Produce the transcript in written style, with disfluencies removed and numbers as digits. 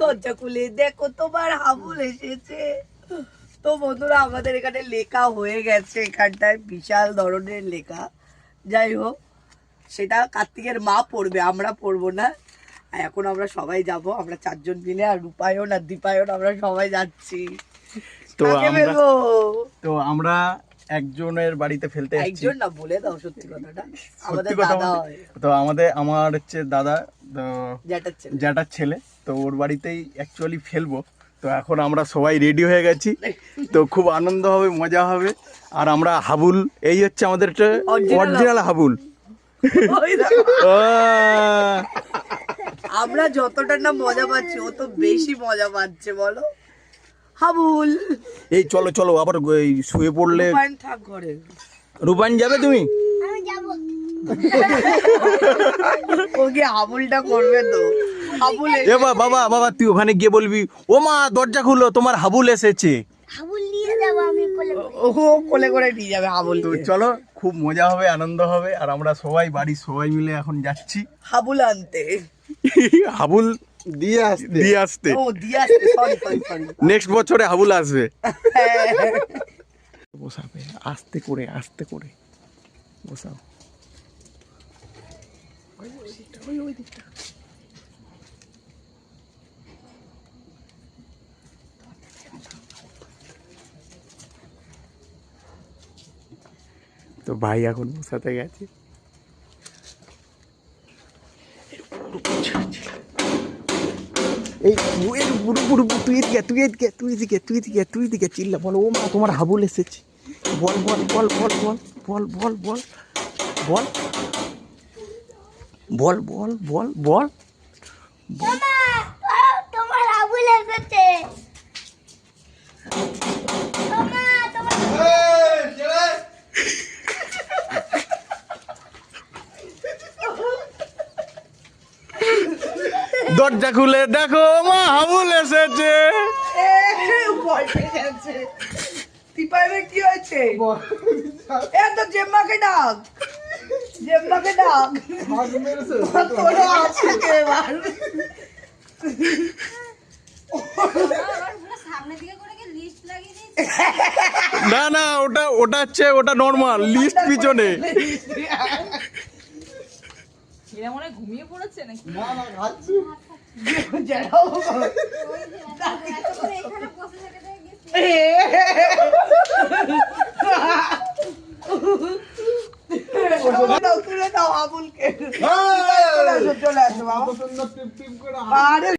দরজা খুলে দেখো তোমার হাবুল এসেছে। তো বন্ধুরা আমাদের এখানে লেখা হয়ে গেছে, এখানটায় বিশাল ধরনের লেখা। যাই হোক, সেটা কার্তিকের মা পড়বে, আমরা পড়বো না। এখন আমরা সবাই যাব, আমরা 4 জন মিলে, আর রূপায়ণ আর দীপায়ন আমরা সবাই যাচ্ছি। তো আমরা একজনের বাড়িতে ফেলতে যাচ্ছি। একজন না, বলে দাও সত্যি কথাটা। আমাদের দাদা হয়। তো আমার হচ্ছে দাদা জ্যাঠার ছেলে, তো ওর বাড়িতেই অ্যাকচুয়ালি ফেলবো। তো এখন আমরা সবাই রেডি হয়ে গেছি, তো খুব আনন্দ হবে, মজা হবে। আর আমরা হাবুল, এই হচ্ছে আমাদের অরিজিনাল হাবুল। আমরা যতটা না মজা পাচ্ছি, ও তো বেশি মজা পাচ্ছে, বলো হাবুল। এই চলো চলো, আবার শুয়ে পড়লে থাক ঘরে। রূপায়ণ যাবে তুমি? ওকে হাবুলটা করবে তো। হাবুল বাবা বাবা, তুই ওখানে গিয়ে বলবি, ও মা দরজা খুলো, তোমার হাবুল এসেছে। হাবুল নিয়ে যাবো আমি কোলে করে। ও কোলে করে নিয়ে যাবে হাবুল। তো চলো, খুব মজা হবে, আনন্দ হবে। আর আমরা সবাই বাড়ির সবাই মিলে এখন যাচ্ছি হাবুল আনতে। হাবুল দিয়ে আসতে। ও দিয়ে আসতে, সরি। নেক্সট বছরে হাবুল আসবে। বসাবে আস্তে করে বসাও। ওই দিকটা। তো ভাই এখন বসাতে গেছে। এই তুই দিকে চিল্লা, বল ও মা তোমার হাবুল এসেছে। বল তোমার হাবুল এসেছে। দরজা খুলে দেখো মা হাবুল এসেছে। দীপায়নের কি হয়েছে? এ তো জেম্মাকে ডাক। তোরা আছে কে এবার? না ওটা হচ্ছে, ওটা নরমাল লিস্ট পিছনে। এরা মনে হয় ঘুমিয়ে পড়েছে নাকি? তুলে দাও আবুলকে। চলে আসো বাবা।